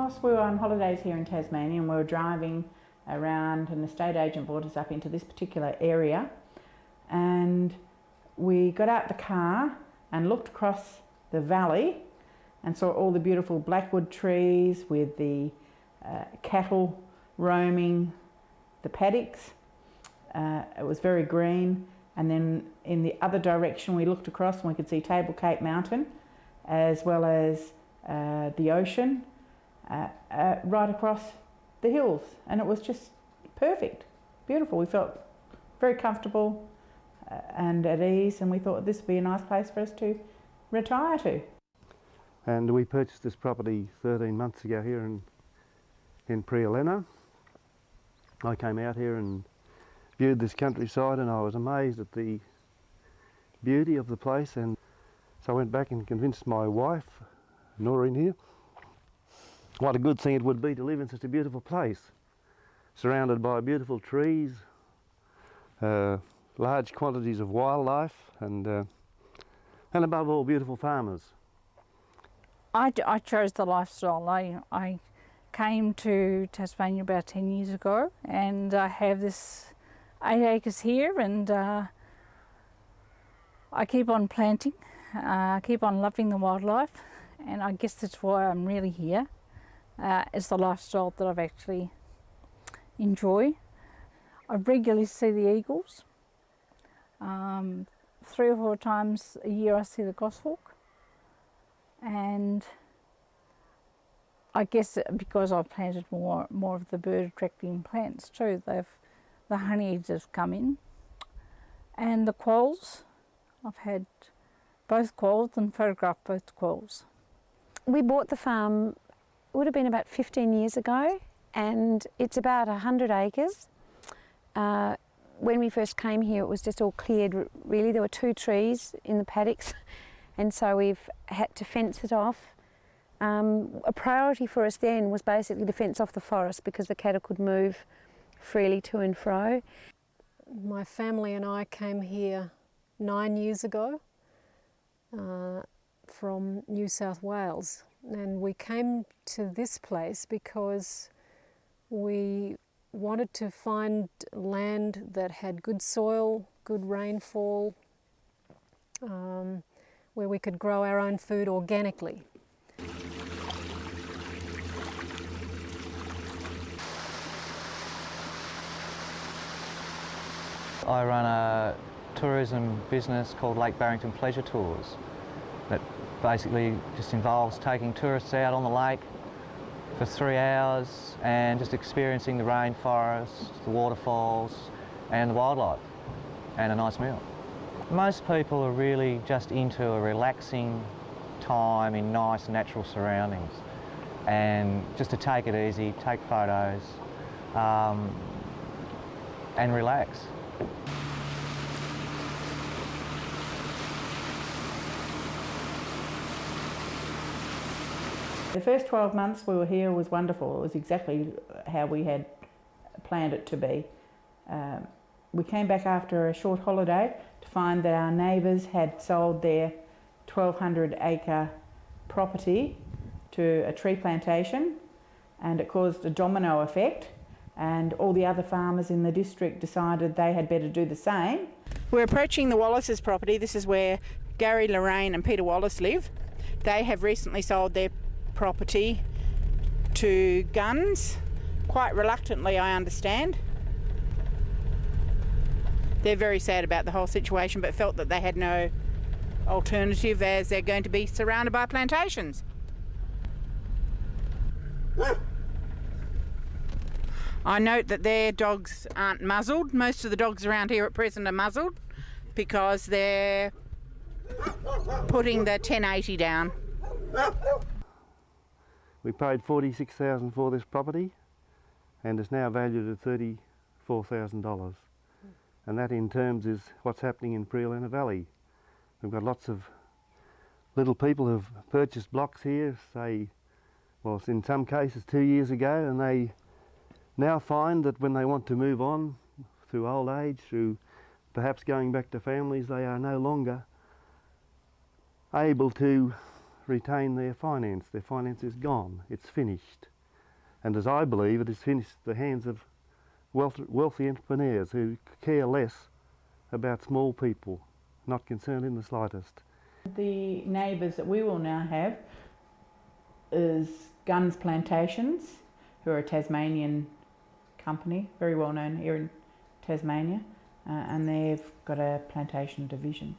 whilst we were on holidays here in Tasmania and we were driving around, an estate agent brought us up into this particular area, and we got out the car and looked across the valley and saw all the beautiful blackwood trees with the cattle roaming the paddocks. It was very green, and then in the other direction we looked across and we could see Table Cape Mountain as well as the ocean right across the hills, and it was just perfect, beautiful. We felt very comfortable and at ease, and we thought this would be a nice place for us to retire to. And we purchased this property 13 months ago here in Prialena. I came out here and viewed this countryside, and I was amazed at the beauty of the place, and so I went back and convinced my wife, Noreen here, what a good thing it would be to live in such a beautiful place, surrounded by beautiful trees, large quantities of wildlife, and above all, beautiful farmers. I chose the lifestyle. I came to Tasmania about 10 years ago, and I have this 8 acres here, and I keep on planting, keep on loving the wildlife, and I guess that's why I'm really here. It's the lifestyle that I've actually enjoy. I regularly see the eagles. 3 or 4 times a year I see the goshawk, and I guess because I've planted more of the bird attracting plants too, the honeybees have come in, and the quolls. I've had both quolls and photographed both quolls. We bought the farm, it would have been about 15 years ago, and it's about 100 acres. When we first came here, it was just all cleared, really. There were 2 trees in the paddocks, and so we've had to fence it off. A priority for us then was basically to fence off the forest because the cattle could move freely to and fro. My family and I came here 9 years ago from New South Wales, and we came to this place because we wanted to find land that had good soil, good rainfall, where we could grow our own food organically. I run a tourism business called Lake Barrington Pleasure Tours that basically just involves taking tourists out on the lake for 3 hours and just experiencing the rainforest, the waterfalls and the wildlife, and a nice meal. Most people are really just into a relaxing time in nice natural surroundings, and just to take it easy, take photos and relax. The first 12 months we were here was wonderful. It was exactly how we had planned it to be. We came back after a short holiday to find that our neighbours had sold their 1,200 acre property to a tree plantation, and it caused a domino effect, and all the other farmers in the district decided they had better do the same. We're approaching the Wallace's property. This is where Gary, Lorraine and Peter Wallace live. They have recently sold their property to Guns, quite reluctantly, I understand. They're very sad about the whole situation, but felt that they had no alternative as they're going to be surrounded by plantations. I note that their dogs aren't muzzled. Most of the dogs around here at present are muzzled because they're putting the 1080 down. We paid $46,000 for this property, and it's now valued at $34,000. And that in terms is what's happening in Prialena Valley. We've got lots of little people who've purchased blocks here, say, well, in some cases 2 years ago, and they now find that when they want to move on through old age, through perhaps going back to families, they are no longer able to retain their finance. Their finance is gone, it's finished. And as I believe, it has finished the hands of wealthy entrepreneurs who care less about small people, not concerned in the slightest. The neighbours that we will now have is Plantations, who are a Tasmanian company, very well known here in Tasmania, and they've got a plantation division.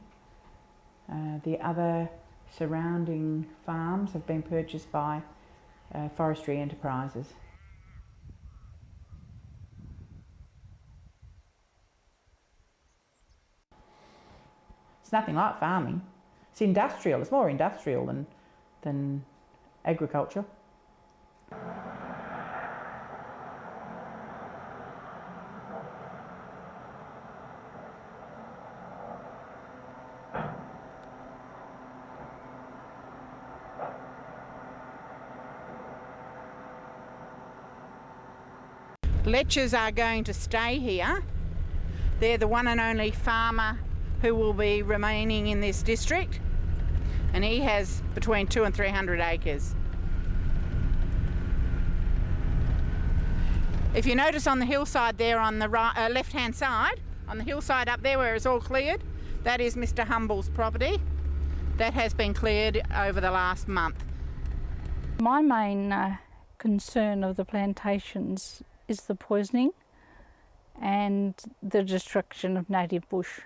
The other surrounding farms have been purchased by forestry enterprises. It's nothing like farming. It's industrial. It's more industrial than agriculture. Letchers are going to stay here. They're the one and only farmer who will be remaining in this district, and he has between 200 and 300 acres. If you notice on the hillside there on the right, left-hand side, on the hillside up there where it's all cleared, that is Mr. Humble's property. That has been cleared over the last month. My main concern of the plantations is the poisoning and the destruction of native bush.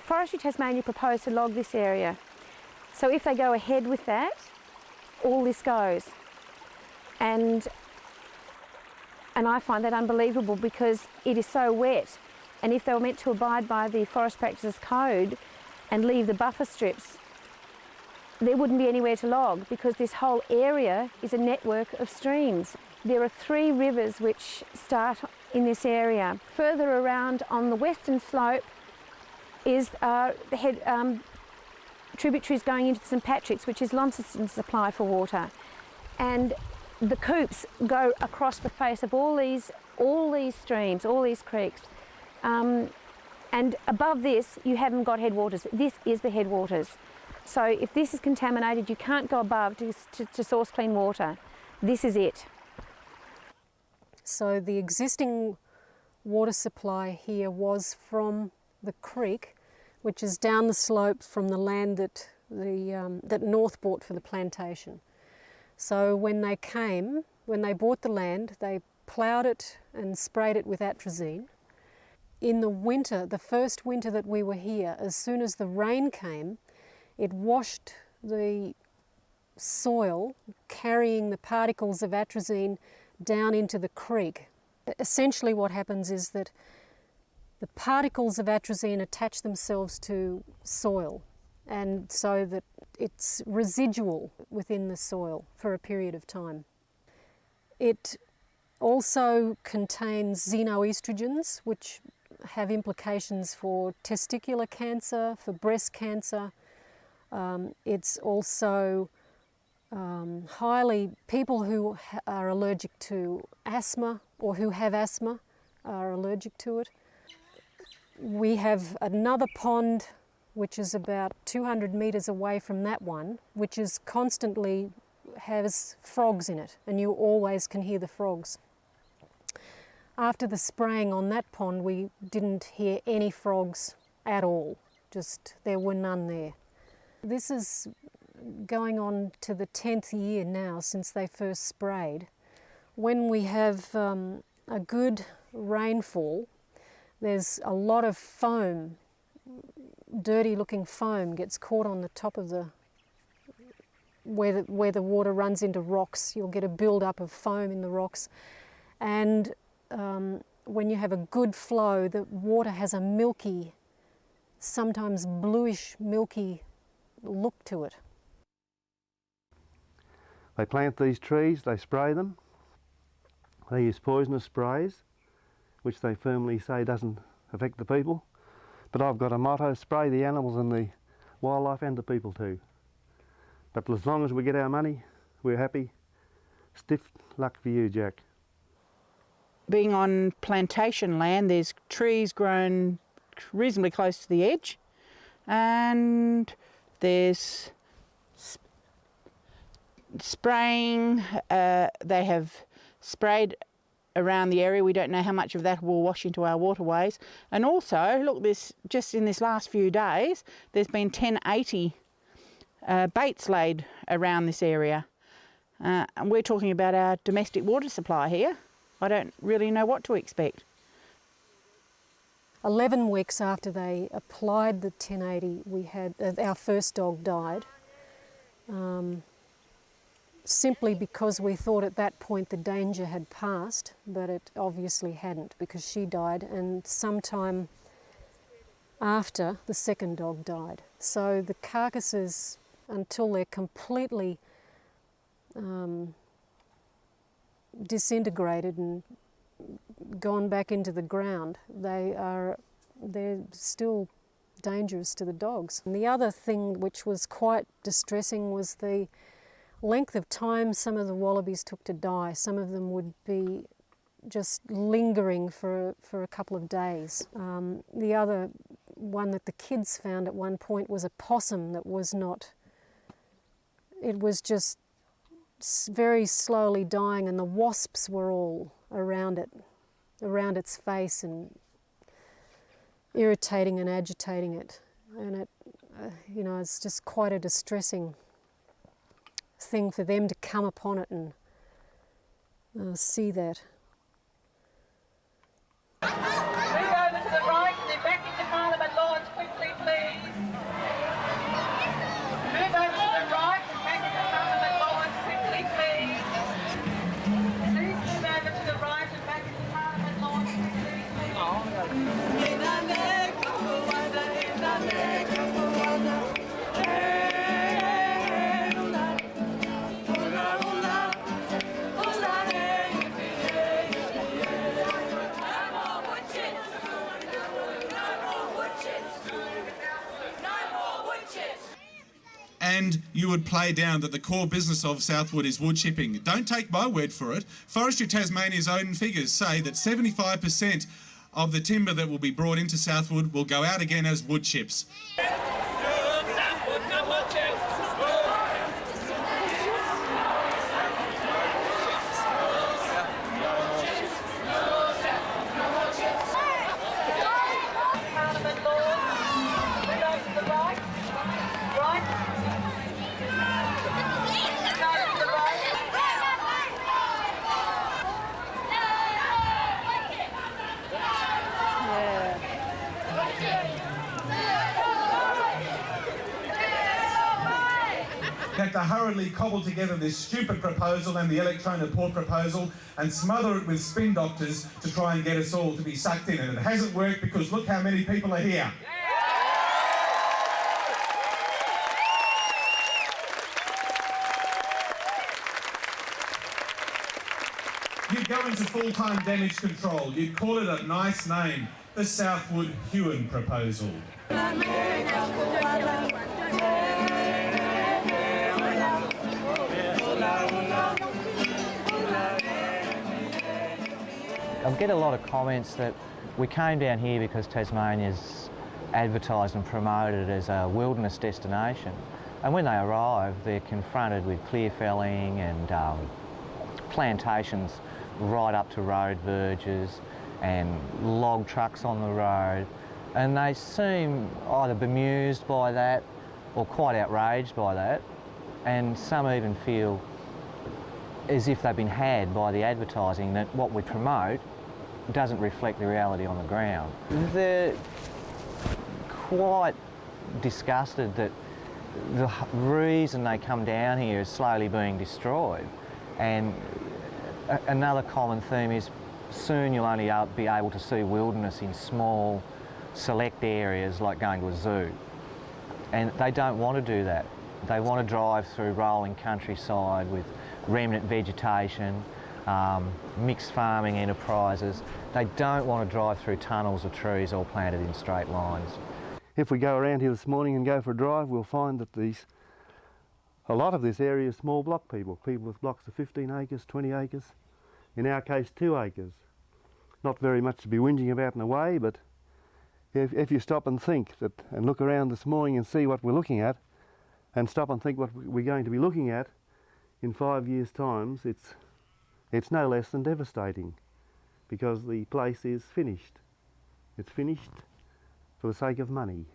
Forestry Tasmania proposed to log this area. So if they go ahead with that, all this goes. And I find that unbelievable because it is so wet. And if they were meant to abide by the Forest Practices Code and leave the buffer strips, there wouldn't be anywhere to log because this whole area is a network of streams. There are 3 rivers which start in this area. Further around on the western slope is the head tributaries going into St Patrick's, which is Launceston's supply for water. And the coops go across the face of all these streams, all these creeks. And above this, you haven't got headwaters. This is the headwaters. So if this is contaminated, you can't go above to source clean water. This is it. So the existing water supply here was from the creek, which is down the slope from the land that North bought for the plantation. So when they bought the land, they ploughed it and sprayed it with atrazine. In the winter, the first winter that we were here, as soon as the rain came, it washed the soil, carrying the particles of atrazine down into the creek. Essentially what happens is that the particles of atrazine attach themselves to soil, and so that it's residual within the soil for a period of time. It also contains xenoestrogens, which have implications for testicular cancer, for breast cancer. It's also people who are allergic to asthma or who have asthma are allergic to it. We have another pond which is about 200 metres away from that one, which is constantly has frogs in it, and you always can hear the frogs. After the spraying on that pond, we didn't hear any frogs at all, just there were none there. This is going on to the 10th year now since they first sprayed. When we have a good rainfall, there's a lot of foam, dirty looking foam gets caught on the top of where the water runs into rocks. You'll get a build-up of foam in the rocks, and when you have a good flow, the water has a milky sometimes bluish, milky look to it. They plant these trees, they spray them. They use poisonous sprays, which they firmly say doesn't affect the people. But I've got a motto: spray the animals and the wildlife and the people too. But as long as we get our money, we're happy. Stiff luck for you, Jack. Being on plantation land, there's trees grown reasonably close to the edge, and there's spraying. They have sprayed around the area. We don't know how much of that will wash into our waterways. And also, look, this just in this last few days, there's been 1080 baits laid around this area. And we're talking about our domestic water supply here. I don't really know what to expect. 11 weeks after they applied the 1080, we had our first dog died. Simply because we thought at that point the danger had passed, but it obviously hadn't, because she died, and sometime after the second dog died. So the carcasses, until they're completely disintegrated and gone back into the ground, they're still dangerous to the dogs. And the other thing which was quite distressing was the length of time some of the wallabies took to die. Some of them would be just lingering for a couple of days. The other one that the kids found at one point was a possum that was not, it was just very slowly dying, and the wasps were all around it, around its face, and irritating and agitating it. And it, you know, it's just quite a distressing thing for them to come upon it and see that. Move over to the right and then back into Parliament lawns quickly, please. Move over to the right and back into Parliament lawns quickly, please. Please move over to the right and back into Parliament lawns quickly, please. And you would play down that the core business of Southwood is wood chipping. Don't take my word for it. Forestry Tasmania's own figures say that 75% of the timber that will be brought into Southwood will go out again as wood chips. Had to hurriedly cobble together this stupid proposal and the Electrona Port proposal and smother it with spin doctors to try and get us all to be sucked in. And it hasn't worked, because look how many people are here. You'd go into full-time damage control. You'd call it a nice name, the Southwood Hewen proposal. I get a lot of comments that we came down here because Tasmania's advertised and promoted as a wilderness destination. And when they arrive, they're confronted with clear felling and plantations right up to road verges and log trucks on the road. And they seem either bemused by that or quite outraged by that. And some even feel as if they've been had by the advertising, that what we promote doesn't reflect the reality on the ground. They're quite disgusted that the reason they come down here is slowly being destroyed. And another common theme is soon you'll only be able to see wilderness in small select areas like going to a zoo. And they don't want to do that. They want to drive through rolling countryside with remnant vegetation, mixed farming enterprises. They don't want to drive through tunnels of trees all planted in straight lines. If we go around here this morning and go for a drive, we'll find that a lot of this area is small block people with blocks of 15 acres, 20 acres, in our case 2 acres. Not very much to be whinging about in a way, but if you stop and think and look around this morning and see what we're looking at, and stop and think what we're going to be looking at in 5 years' time, it's no less than devastating, because the place is finished. It's finished for the sake of money.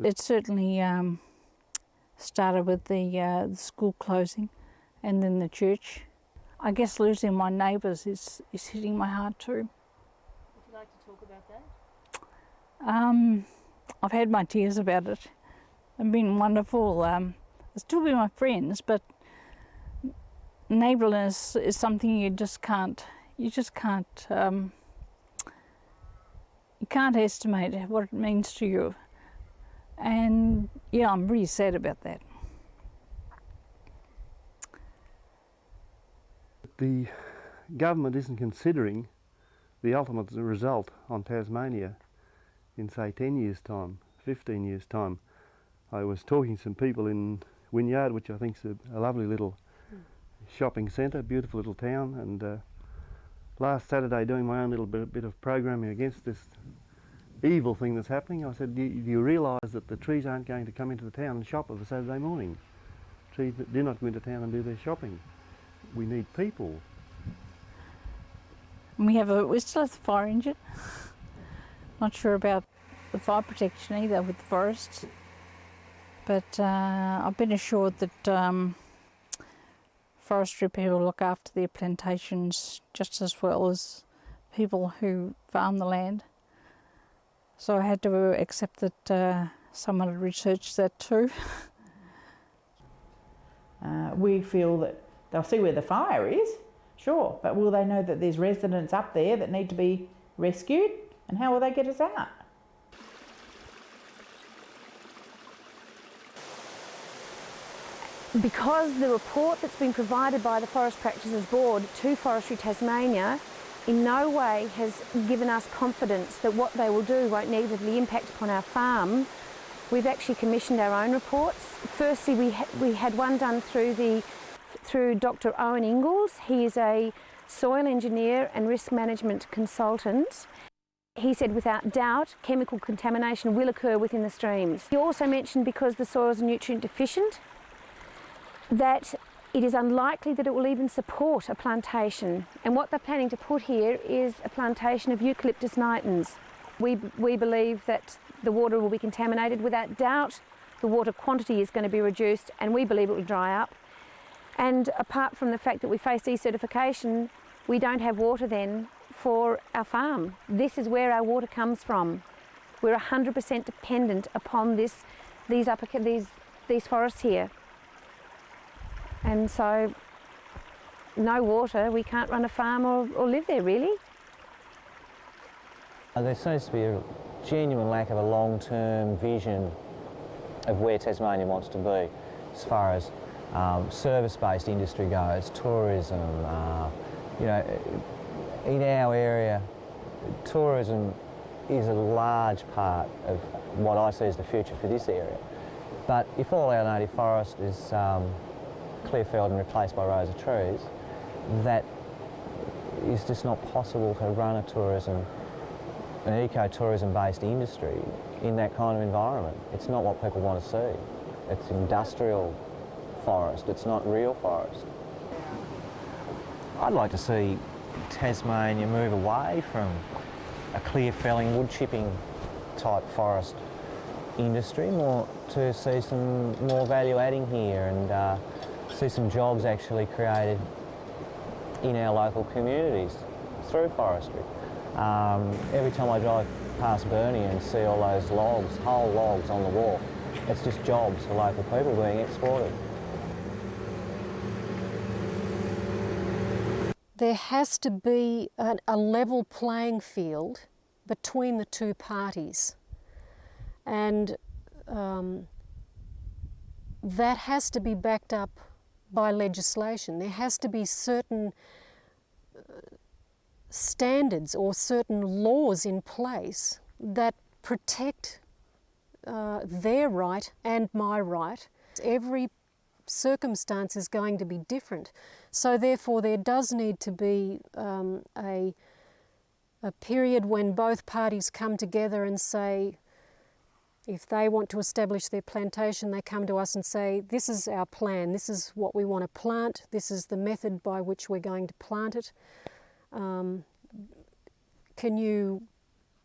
It certainly started with the school closing and then the church. I guess losing my neighbours is hitting my heart too. Would you like to talk about that? I've had my tears about it. They've been wonderful. They'll still be my friends, but neighbourliness is something you can't estimate what it means to you. And yeah, I'm really sad about that. The government isn't considering the ultimate result on Tasmania in, say, 10 years' time, 15 years' time. I was talking to some people in Wynyard, which I think is a lovely little shopping centre, beautiful little town, and last Saturday, doing my own little bit of programming against this evil thing that's happening, I said, do you realise that the trees aren't going to come into the town and shop of a Saturday morning? Trees do not go into town and do their shopping. We need people. We still have the fire engine. Not sure about the fire protection either with the forests, but I've been assured that forestry people look after their plantations just as well as people who farm the land. So I had to accept that someone had researched that too. We feel that they'll see where the fire is, sure, but will they know that there's residents up there that need to be rescued? And how will they get us out? Because the report that's been provided by the Forest Practices Board to Forestry Tasmania in no way has given us confidence that what they will do won't negatively impact upon our farm, we've actually commissioned our own reports. Firstly, we had one done through Dr. Owen Ingalls. He is a soil engineer and risk management consultant. He said without doubt chemical contamination will occur within the streams. He also mentioned because the soils are nutrient deficient that it is unlikely that it will even support a plantation. And what they're planning to put here is a plantation of Eucalyptus nitens. We believe that the water will be contaminated. Without doubt, the water quantity is going to be reduced, and we believe it will dry up. And apart from the fact that we face decertification, we don't have water then for our farm. This is where our water comes from. We're 100% dependent upon these forests here. And so, no water, we can't run a farm or live there really. There seems to be a genuine lack of a long-term vision of where Tasmania wants to be as far as service-based industry goes, tourism. You know, in our area, tourism is a large part of what I see as the future for this area. But if all our native forest is clear-felled and replaced by rows of trees, that is just not possible to run an eco-tourism-based industry in that kind of environment. It's not what people want to see. It's industrial forest, it's not real forest. I'd like to see Tasmania move away from a clear-felling, wood-chipping type forest industry, more to see some more value adding here and see some jobs actually created in our local communities through forestry. Every time I drive past Burnie and see all those logs, whole logs on the wall, it's just jobs for local people being exported. There has to be a level playing field between the two parties. And that has to be backed up by legislation. There has to be certain standards or certain laws in place that protect their right and my right. Every circumstance is going to be different. So therefore there does need to be a period when both parties come together and say, if they want to establish their plantation, they come to us and say, this is our plan, this is what we want to plant, this is the method by which we're going to plant it. Can you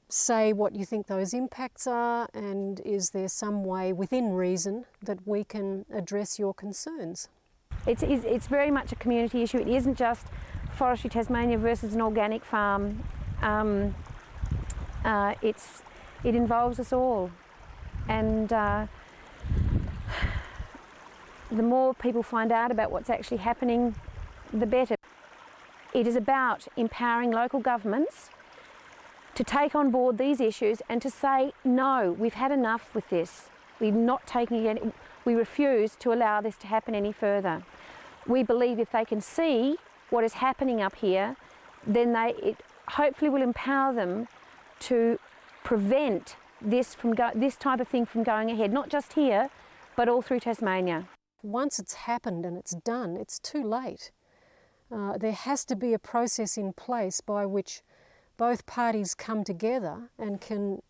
say what you think those impacts are, and is there some way within reason that we can address your concerns? It's very much a community issue. It isn't just Forestry Tasmania versus an organic farm. It involves us all, and the more people find out about what's actually happening, the better. It is about empowering local governments to take on board these issues and to say, no, we've had enough with this. We're not taking it, we refuse to allow this to happen any further. We believe if they can see what is happening up here, then it hopefully will empower them to prevent this type of thing from going ahead, not just here, but all through Tasmania. Once it's happened and it's done, it's too late. There has to be a process in place by which both parties come together and can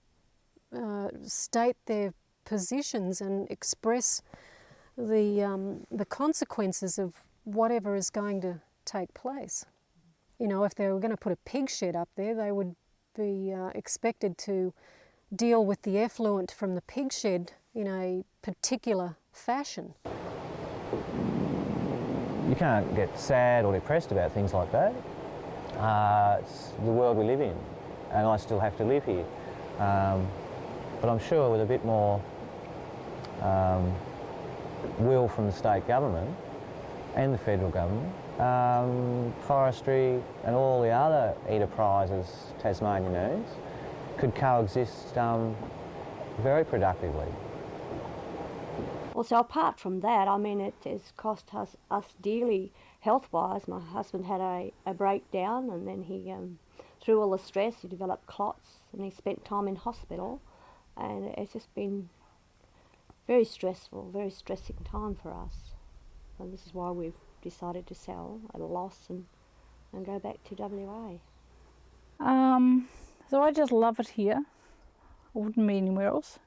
state their positions and express the consequences of whatever is going to take place. You know, if they were going to put a pig shed up there, they would be expected to deal with the effluent from the pig shed in a particular fashion. You can't get sad or depressed about things like that. It's the world we live in, and I still have to live here. But I'm sure with a bit more will from the state government and the federal government, forestry and all the other enterprises Tasmania needs could coexist very productively. Also, apart from that, I mean, it has cost us dearly health-wise. My husband had a breakdown, and then he, through all the stress, he developed clots, and he spent time in hospital, and it's just been very stressful, very stressing time for us. And this is why we've decided to sell at a loss and go back to WA. So I just love it here. I wouldn't be anywhere else.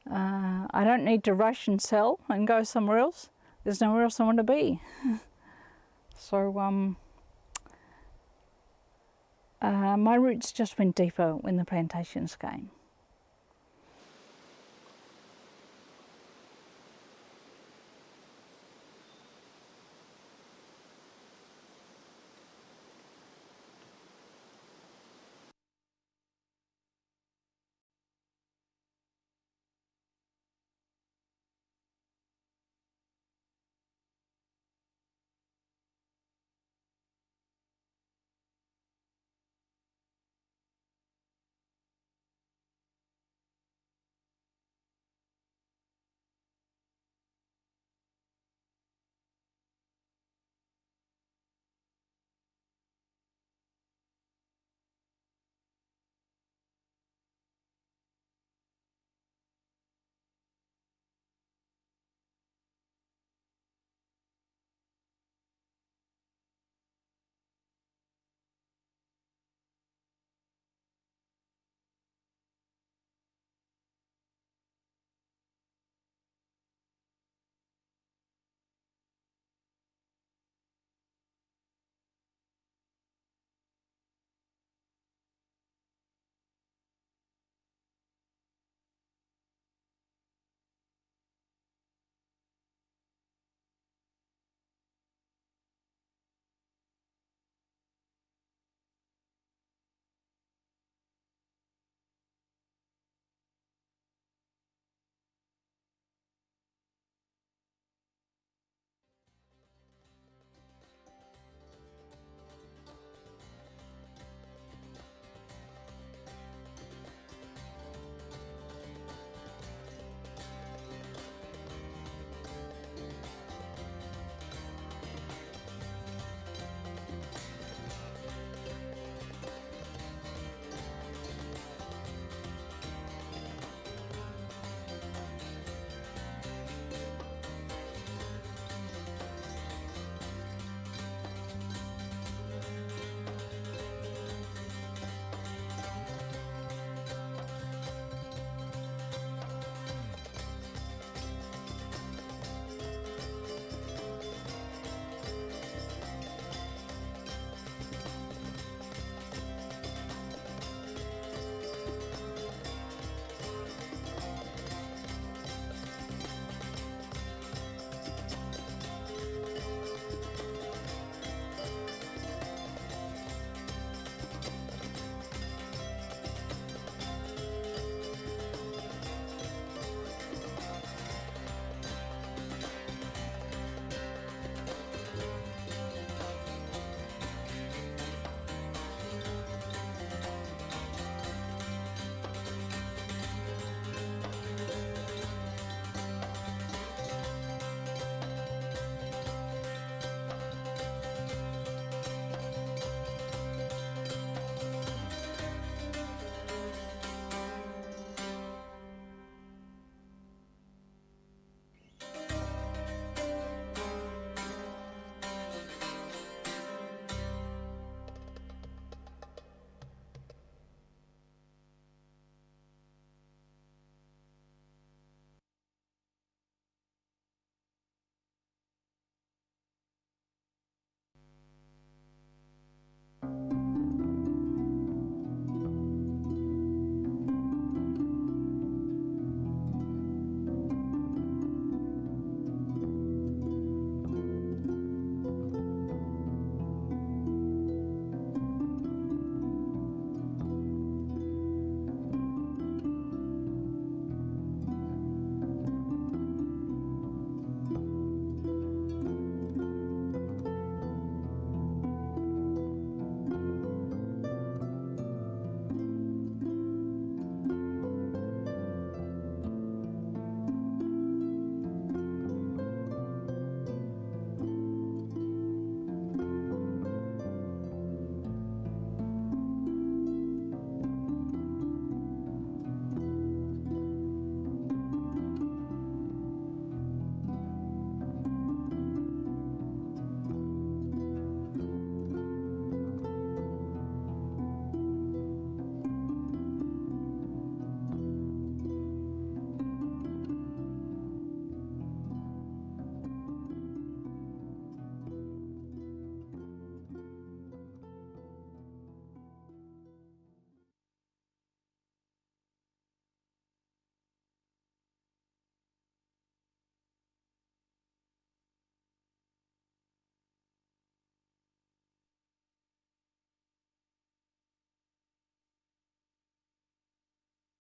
I don't need to rush and sell and go somewhere else. There's nowhere else I want to be. So my roots just went deeper when the plantations came.